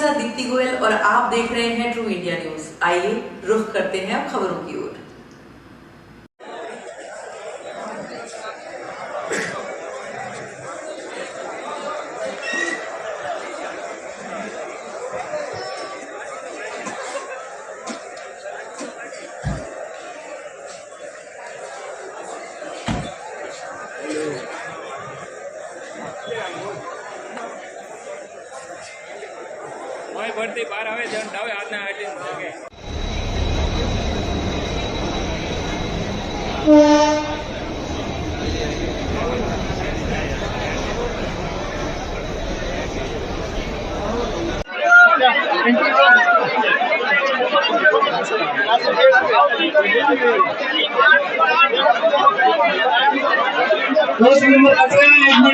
साथ दीप्ति गोयल और आप देख रहे हैं ट्रू इंडिया न्यूज। आइए रुख करते हैं अब खबरों की ओर। बढ़ती बार आवे जन डावे हाथ में आटे के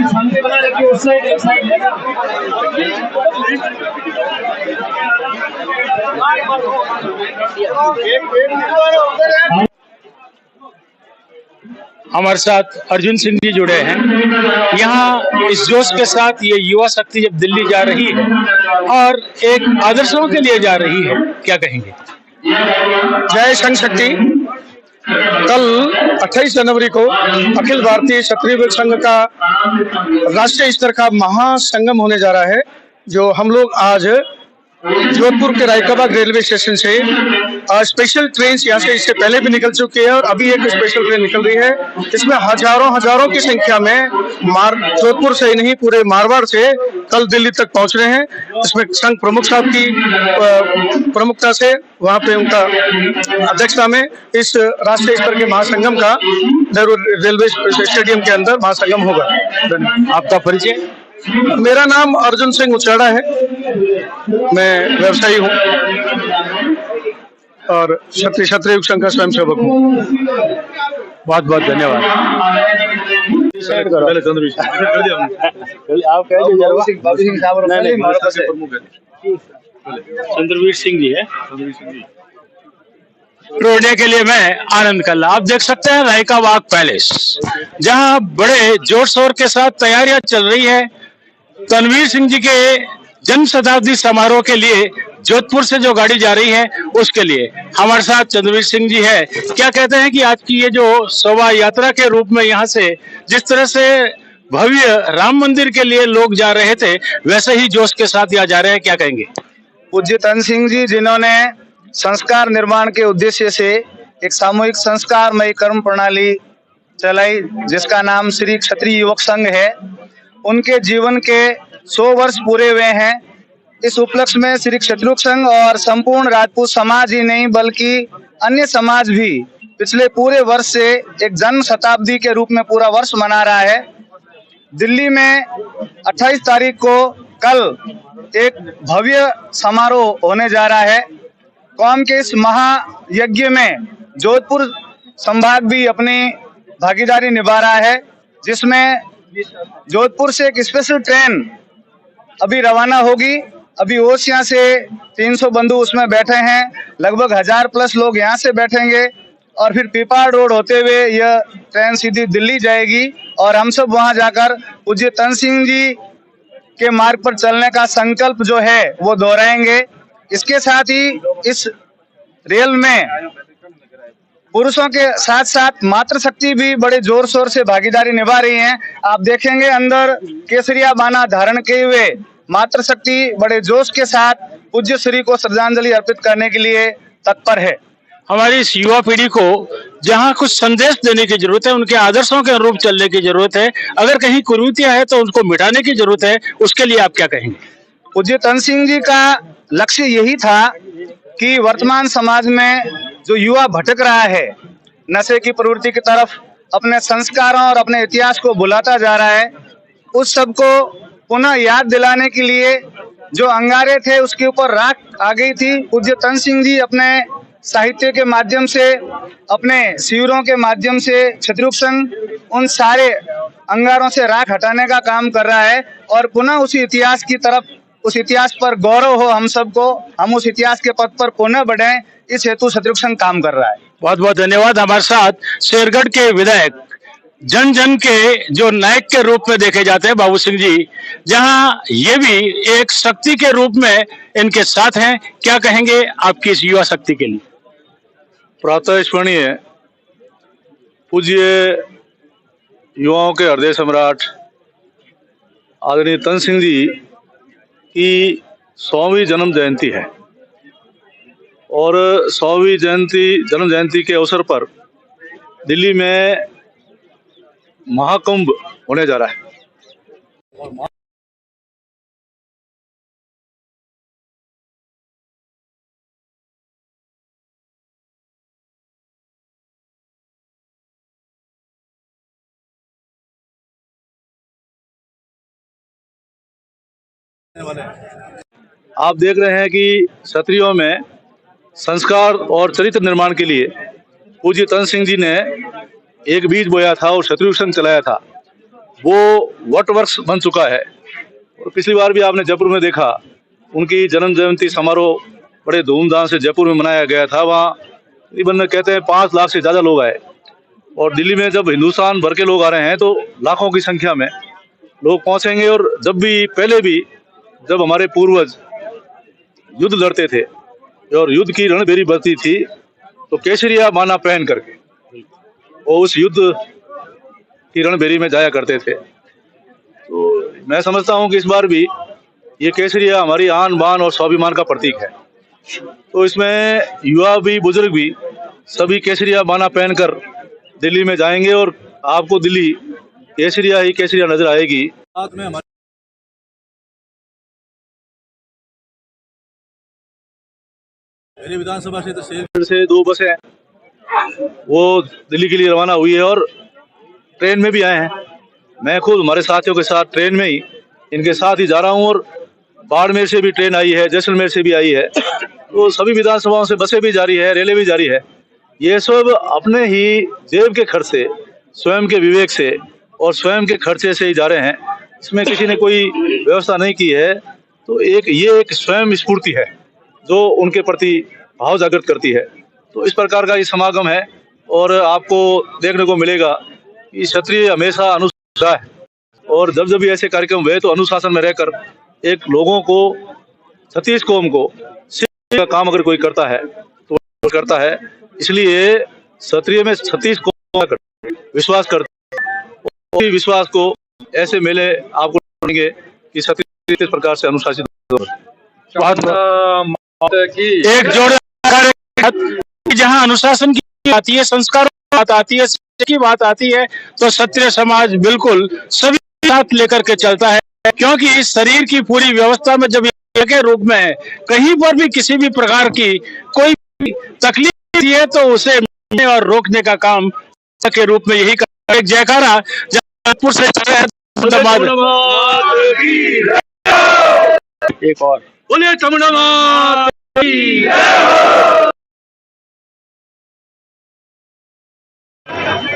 शांति बना रखिए। उस साइड एक साइड हमारे साथ अर्जुन सिंह जी जुड़े हैं। यहाँ इस जोश के साथ ये युवा शक्ति जब दिल्ली जा रही है और एक आदर्शों के लिए जा रही है, क्या कहेंगे? जय संघ शक्ति। कल 28 जनवरी को अखिल भारतीय क्षत्रिय युवक संघ का राष्ट्रीय स्तर का महासंगम होने जा रहा है, जो हम लोग आज जोधपुर के रायकाबाग रेलवे स्टेशन से स्पेशल ट्रेन यहाँ से इससे पहले भी निकल चुकी है और अभी एक स्पेशल ट्रेन निकल रही है। इसमें हजारों की संख्या में जोधपुर से ही नहीं पूरे मारवाड़ से कल दिल्ली तक पहुंच रहे हैं। इसमें संघ प्रमुख साहब की प्रमुखता से वहां पे उनका अध्यक्षता में इस राष्ट्रीय स्तर के महासंगम का नेहरू रेलवे स्टेडियम के अंदर महासंगम होगा। आपका परिचय? मेरा नाम अर्जुन सिंह उचाड़ा है, मैं व्यवसायी हूँ और क्षत्रिय युवक संघ का स्वयंसेवक हूँ। बहुत बहुत धन्यवाद। चंद्रवीर सिंह जी है रोडे के लिए मैं आनंद कल्ला। आप देख सकते हैं रायकाबाग पैलेस, जहां बड़े जोर शोर के साथ तैयारियां चल रही है तनवीर सिंह जी के जन्म शताब्दी समारोह के लिए। जोधपुर से जो गाड़ी जा रही है उसके लिए हमारे साथ चंद्रवीर सिंह जी है। क्या कहते हैं कि आज की ये जो शोभा यात्रा के रूप में यहाँ से जिस तरह से भव्य राम मंदिर के लिए लोग जा रहे थे, वैसे ही जोश के साथ यहाँ जा रहे हैं, क्या कहेंगे? पूज्य तन सिंह जी, जिन्होंने संस्कार निर्माण के उद्देश्य से एक सामूहिक संस्कारमय कर्म प्रणाली चलाई, जिसका नाम श्री क्षत्रिय युवक संघ है, उनके जीवन के 100 वर्ष पूरे हुए हैं। इस उपलक्ष्य में श्री क्षत्रिय युवक संघ और संपूर्ण राजपूत समाज ही नहीं बल्कि अन्य समाज भी पिछले पूरे वर्ष से एक जन्म शताब्दी के रूप में पूरा वर्ष मना रहा है। दिल्ली में 28 तारीख को कल एक भव्य समारोह होने जा रहा है। कौम के इस महायज्ञ में जोधपुर संभाग भी अपनी भागीदारी निभा रहा है, जिसमें जोधपुर से एक स्पेशल ट्रेन अभी रवाना होगी। अभी ओसिया से 300 बंधु उसमें बैठे हैं, लगभग 1000 प्लस लोग यहाँ से बैठेंगे और फिर पीपाड़ रोड होते हुए यह ट्रेन सीधी दिल्ली जाएगी और हम सब वहाँ जाकर पूज्य तन सिंह जी के मार्ग पर चलने का संकल्प जो है वो दोहराएंगे। इसके साथ ही इस रेल में पुरुषों के साथ साथ मातृशक्ति भी बड़े जोर शोर से भागीदारी निभा रही हैं। आप देखेंगे अंदर केसरिया बाना धारण किए हुए मातृशक्ति बड़े जोश के साथ पूज्य श्री को श्रद्धांजलि अर्पित करने के लिए तत्पर है। हमारी इस युवा पीढ़ी को जहां कुछ संदेश देने की जरूरत है, उनके आदर्शों के अनुरूप चलने की जरूरत है, अगर कहीं कुरीतियां है तो उनको मिटाने की जरूरत है, उसके लिए आप क्या कहेंगे? पूज्य तन सिंह जी का लक्ष्य यही था कि वर्तमान समाज में जो युवा भटक रहा है नशे की प्रवृत्ति की तरफ, अपने संस्कारों और अपने इतिहास को भुलाता जा रहा है, उस सब को पुनः याद दिलाने के लिए जो अंगारे थे उसके ऊपर राख आ गई थी। पूज्य तन सिंह जी अपने साहित्य के माध्यम से, अपने शिविरों के माध्यम से क्षत्रिय युवक संघ उन सारे अंगारों से राख हटाने का काम कर रहा है और पुनः उसी इतिहास की तरफ, उस इतिहास पर गौरव हो हम सबको, हम उस इतिहास के पथ पर पुनः बढ़ें, इस हेतु क्षत्रिय युवक संघ काम कर रहा है। बहुत बहुत धन्यवाद। हमारे साथ शेरगढ़ के विधायक जन जन के जो नायक के रूप में देखे जाते हैं बाबू सिंह जी, जहां ये भी एक शक्ति के रूप में इनके साथ हैं। क्या कहेंगे आपकी इस युवा शक्ति के लिए? प्रातः स्मरणीय पूज्य युवाओं के हृदय सम्राट आदरणीय तन सिंह जी की 100वीं जन्म जयंती है और 100वीं जन्म जयंती के अवसर पर दिल्ली में महाकुंभ होने जा रहा है। आप देख रहे हैं कि क्षत्रियों में संस्कार और चरित्र निर्माण के लिए पूज्य तन सिंह जी ने एक बीज बोया था और क्षत्रिय संघ चलाया था। वो वट वृक्ष बन चुका है और पिछली बार भी आपने जयपुर में देखा, उनकी जन्म जयंती समारोह बड़े धूमधाम से जयपुर में मनाया गया था। वहाँ तकरीबन कहते हैं 5 लाख से ज़्यादा लोग आए और दिल्ली में जब हिंदुस्तान भर के लोग आ रहे हैं तो लाखों की संख्या में लोग पहुँचेंगे। और जब भी पहले भी जब हमारे पूर्वज युद्ध लड़ते थे और युद्ध की रणभेरी बजती थी तो केसरिया माना पहन करके वो उस युद्ध की रणभेरी में जाया करते थे। तो मैं समझता हूं कि इस बार भी ये केसरिया हमारी आन बान और स्वाभिमान का प्रतीक है। तो इसमें युवा भी बुजुर्ग भी सभी केसरिया माना पहनकर दिल्ली में जाएंगे और आपको दिल्ली केसरिया ही केसरिया नजर आएगी। साथ में मेरी विधानसभा क्षेत्र से 2 बसें वो दिल्ली के लिए रवाना हुई है और ट्रेन में भी आए हैं। मैं खुद हमारे साथियों के साथ ट्रेन में ही इनके साथ ही जा रहा हूं और बाड़मेर से भी ट्रेन आई है, जैसलमेर से भी आई है। तो सभी विधानसभाओं से बसें भी जारी है, रेलें भी जारी है। ये सब अपने ही जेब के खर्च से, स्वयं के विवेक से और स्वयं के खर्चे से ही जा रहे हैं। इसमें किसी ने कोई व्यवस्था नहीं की है। तो ये एक स्वयं स्फूर्ति है जो उनके प्रति भाव जागृत करती है। तो इस प्रकार का ये समागम है और आपको देखने को मिलेगा कि क्षत्रिय हमेशा अनुशासन है और जब जब भी ऐसे कार्यक्रम हुए तो अनुशासन में रहकर एक लोगों को, 36 कौम को शिक्षा का काम अगर कोई करता है तो करता है। इसलिए क्षत्रिय में 36 कौम विश्वास करते हैं और विश्वास को ऐसे मेले आपको मिलेंगे कि क्षत्रिय इस प्रकार से अनुशासित एक जोड़े जहां अनुशासन की बात आती है, संस्कारों की बात आती है, शिक्षा की बात आती है तो क्षत्रिय समाज बिल्कुल सभी साथ लेकर के चलता है। क्योंकि इस शरीर की पूरी व्यवस्था में जब के रूप में है, कहीं पर भी किसी भी प्रकार की कोई तकलीफ है तो उसे मिलने और रोकने का काम के रूप में यही कर। एक जयकारा जयपुर से एक और बोलिए तमिलनाडु।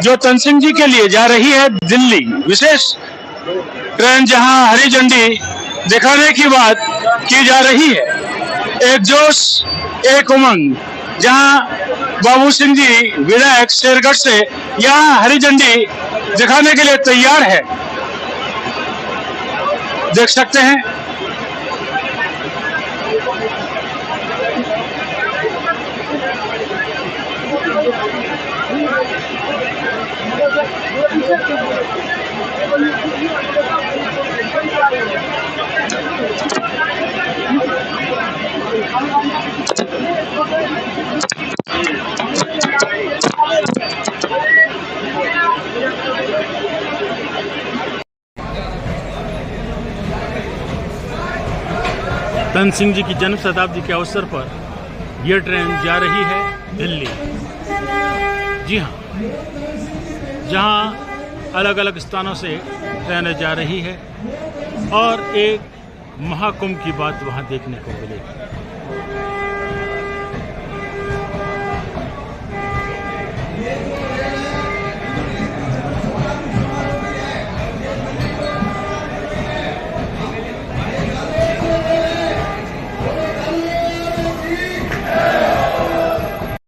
जो तन सिंह जी के लिए जा रही है दिल्ली विशेष ट्रेन, जहां हरी झंडी दिखाने की बात की जा रही है। एक जोश, एक उमंग, जहां बाबू सिंह जी विधायक शेरगढ़ से यहां हरी झंडी दिखाने के लिए तैयार है। देख सकते हैं तन सिंह जी की जन्म शताब्दी के अवसर पर यह ट्रेन जा रही है दिल्ली। जी हाँ, जहाँ अलग अलग स्थानों से ट्रेनें जा रही है और एक महाकुंभ की बात वहाँ देखने को मिलेगी।